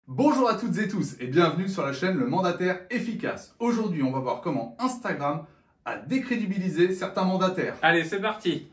Bonjour à toutes et tous et bienvenue sur la chaîne Le Mandataire Efficace. Aujourd'hui, on va voir comment Instagram a décrédibilisé certains mandataires. Allez, c'est parti!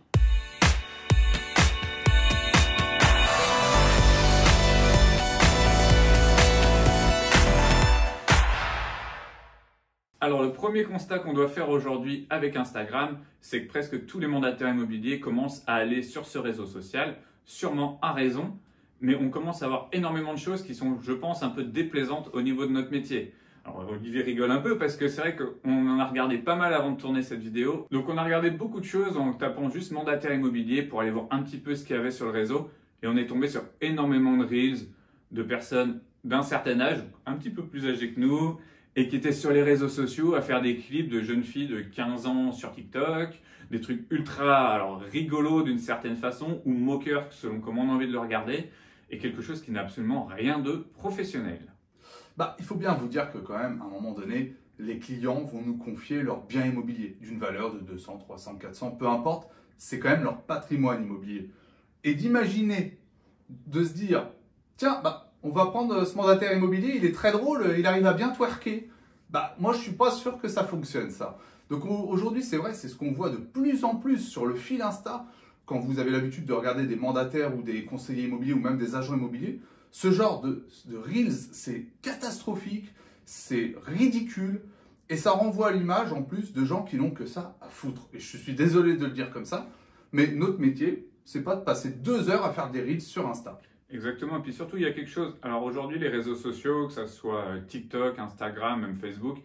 Alors, le premier constat qu'on doit faire aujourd'hui avec Instagram, c'est que presque tous les mandataires immobiliers commencent à aller sur ce réseau social, sûrement à raison, mais on commence à avoir énormément de choses qui sont, je pense, un peu déplaisantes au niveau de notre métier. Alors, Olivier rigole un peu parce que c'est vrai qu'on en a regardé pas mal avant de tourner cette vidéo. Donc, on a regardé beaucoup de choses en tapant juste mandataire immobilier pour aller voir un petit peu ce qu'il y avait sur le réseau. Et on est tombé sur énormément de reels de personnes d'un certain âge, un petit peu plus âgées que nous, et qui étaient sur les réseaux sociaux à faire des clips de jeunes filles de 15 ans sur TikTok, des trucs ultra rigolos d'une certaine façon, ou moqueurs selon comment on a envie de le regarder, et quelque chose qui n'a absolument rien de professionnel. Il faut bien vous dire que quand même, à un moment donné, les clients vont nous confier leur bien immobilier d'une valeur de 200, 300, 400, peu importe, c'est quand même leur patrimoine immobilier. Et d'imaginer, de se dire, tiens, on va prendre ce mandataire immobilier, il est très drôle, il arrive à bien twerker. Moi, je suis pas sûr que ça fonctionne, ça. Donc aujourd'hui, c'est vrai, c'est ce qu'on voit de plus en plus sur le fil Insta, quand vous avez l'habitude de regarder des mandataires ou des conseillers immobiliers ou même des agents immobiliers. Ce genre de Reels, c'est catastrophique, c'est ridicule et ça renvoie à l'image en plus de gens qui n'ont que ça à foutre. Et je suis désolé de le dire comme ça, mais notre métier, c'est pas de passer 2 heures à faire des Reels sur Insta. Exactement, et puis surtout il y a quelque chose, alors aujourd'hui les réseaux sociaux, que ce soit TikTok, Instagram, même Facebook,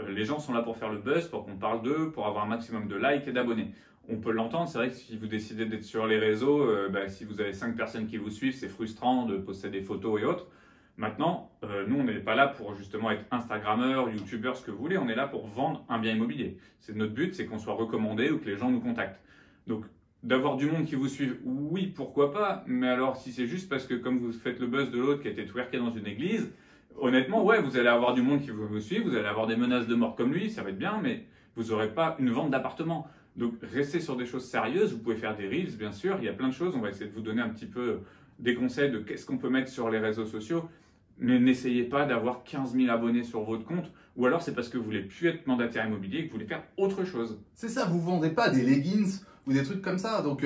les gens sont là pour faire le buzz, pour qu'on parle d'eux, pour avoir un maximum de likes et d'abonnés. On peut l'entendre, c'est vrai que si vous décidez d'être sur les réseaux, si vous avez 5 personnes qui vous suivent, c'est frustrant de poster des photos et autres. Maintenant, nous on n'est pas là pour justement être Instagrammeur, YouTubeur, ce que vous voulez, on est là pour vendre un bien immobilier. C'est notre but, c'est qu'on soit recommandé ou que les gens nous contactent. Donc, d'avoir du monde qui vous suive, oui, pourquoi pas, mais alors si c'est juste parce que comme vous faites le buzz de l'autre qui a été twerké dans une église, honnêtement, ouais, vous allez avoir du monde qui vous suit, vous allez avoir des menaces de mort comme lui, ça va être bien, mais vous n'aurez pas une vente d'appartement. Donc restez sur des choses sérieuses, vous pouvez faire des reels, bien sûr, il y a plein de choses, on va essayer de vous donner un petit peu des conseils de qu'est-ce qu'on peut mettre sur les réseaux sociaux, mais n'essayez pas d'avoir 15 000 abonnés sur votre compte, ou alors c'est parce que vous voulez plus être mandataire immobilier et que vous voulez faire autre chose. C'est ça, vous ne vendez pas des leggings ou des trucs comme ça, donc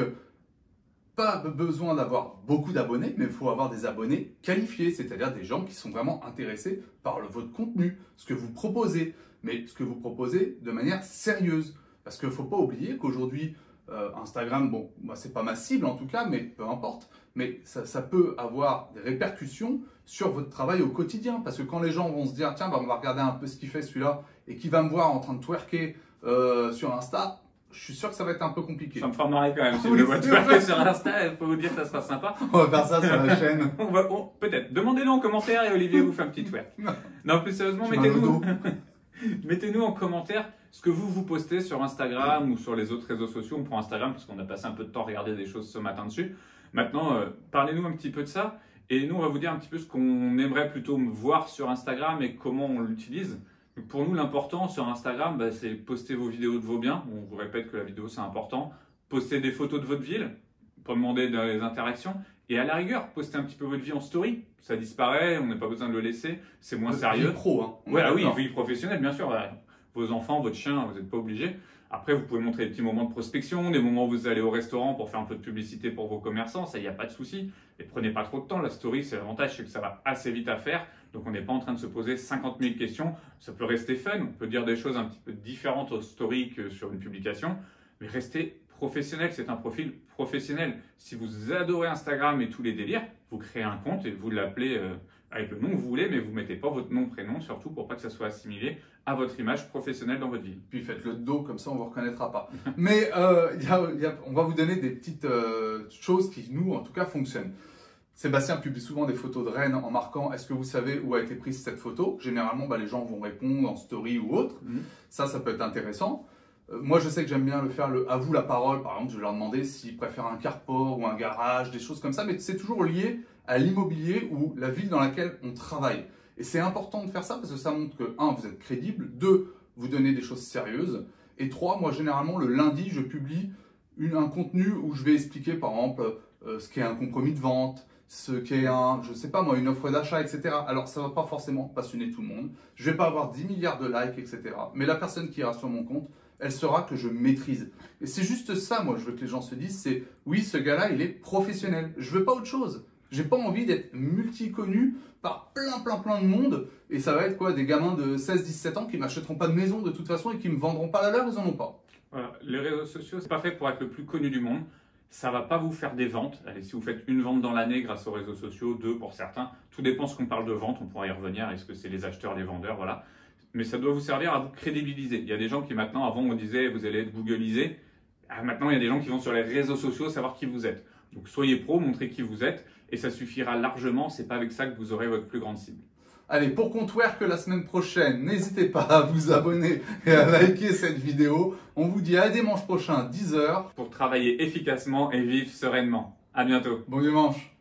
pas besoin d'avoir beaucoup d'abonnés, mais il faut avoir des abonnés qualifiés, c'est-à-dire des gens qui sont vraiment intéressés par votre contenu, ce que vous proposez, mais ce que vous proposez de manière sérieuse. Parce qu'il ne faut pas oublier qu'aujourd'hui, Instagram, bon, moi c'est pas ma cible en tout cas, mais peu importe, mais ça peut avoir des répercussions sur votre travail au quotidien. Parce que quand les gens vont se dire, tiens, on va regarder un peu ce qu'il fait celui-là, et qu'il va me voir en train de twerker sur Insta, je suis sûr que ça va être un peu compliqué. Ça me fera marrer quand même. Si je le vois twerker sur Insta, il faut vous dire que ça sera sympa. On va faire ça sur la chaîne. Peut-être. Demandez-le en commentaire et Olivier vous fait un petit twerk. Non, plus sérieusement, mettez-nous en commentaire ce que vous postez sur Instagram ou sur les autres réseaux sociaux. On prend Instagram parce qu'on a passé un peu de temps à regarder des choses ce matin dessus. Maintenant, parlez-nous un petit peu de ça. Et nous, on va vous dire un petit peu ce qu'on aimerait plutôt voir sur Instagram et comment on l'utilise. Pour nous, l'important sur Instagram, c'est poster vos vidéos de vos biens. On vous répète que la vidéo, c'est important. Poster des photos de votre ville, pour demander des interactions. Et à la rigueur, poster un petit peu votre vie en story. Ça disparaît, on n'a pas besoin de le laisser. C'est moins sérieux. Vie pro, hein. Ouais, oui, vie professionnelle, bien sûr. Vos enfants, votre chien, vous n'êtes pas obligé. Après, vous pouvez montrer des petits moments de prospection, des moments où vous allez au restaurant pour faire un peu de publicité pour vos commerçants. Ça, il n'y a pas de souci. Et prenez pas trop de temps. La story, c'est l'avantage, c'est que ça va assez vite à faire. Donc, on n'est pas en train de se poser 50 000 questions. Ça peut rester fun. On peut dire des choses un petit peu différentes aux stories que sur une publication. Mais restez professionnel. C'est un profil professionnel. Si vous adorez Instagram et tous les délires, vous créez un compte et vous l'appelez avec le nom que vous voulez, mais vous ne mettez pas votre nom, prénom, surtout pour pas que ça soit assimilé à votre image professionnelle dans votre vie. Puis faites-le de dos, comme ça on ne vous reconnaîtra pas. Mais on va vous donner des petites choses qui, nous, en tout cas, fonctionnent. Sébastien publie souvent des photos de Rennes en marquant « Est-ce que vous savez où a été prise cette photo ?» Généralement, les gens vont répondre en story ou autre. Ça peut être intéressant. Moi, je sais que j'aime bien le faire à vous la parole. Par exemple, je vais leur demander s'ils préfèrent un carport ou un garage, des choses comme ça. Mais c'est toujours lié à l'immobilier ou la ville dans laquelle on travaille. Et c'est important de faire ça parce que ça montre que, 1, vous êtes crédible, 2, vous donnez des choses sérieuses, et 3, moi, généralement, le lundi, je publie un contenu où je vais expliquer, par exemple, ce qu'est un compromis de vente, ce qu'est je sais pas moi, une offre d'achat, etc. Alors ça va pas forcément passionner tout le monde. Je vais pas avoir 10 milliards de likes, etc. Mais la personne qui ira sur mon compte, elle saura que je maîtrise. Et c'est juste ça, moi, je veux que les gens se disent, c'est oui, ce gars-là, il est professionnel. Je veux pas autre chose. J'ai pas envie d'être multi-connu par plein de monde. Et ça va être quoi, des gamins de 16-17 ans qui m'achèteront pas de maison de toute façon et qui me vendront pas la leur, ils en ont pas. Voilà. Les réseaux sociaux, c'est pas fait pour être le plus connu du monde. Ça va pas vous faire des ventes. Allez, si vous faites une vente dans l'année grâce aux réseaux sociaux, deux pour certains, tout dépend ce qu'on parle de vente, on pourra y revenir. Est-ce que c'est les acheteurs, les vendeurs, voilà. Mais ça doit vous servir à vous crédibiliser. Il y a des gens qui maintenant, avant on disait vous allez être googlisé. Maintenant il y a des gens qui vont sur les réseaux sociaux savoir qui vous êtes. Donc soyez pro, montrez qui vous êtes et ça suffira largement. C'est pas avec ça que vous aurez votre plus grande cible. Allez, pour qu'on twerk la semaine prochaine, n'hésitez pas à vous abonner et à liker cette vidéo. On vous dit à dimanche prochain, 10 h. Pour travailler efficacement et vivre sereinement. À bientôt. Bon dimanche.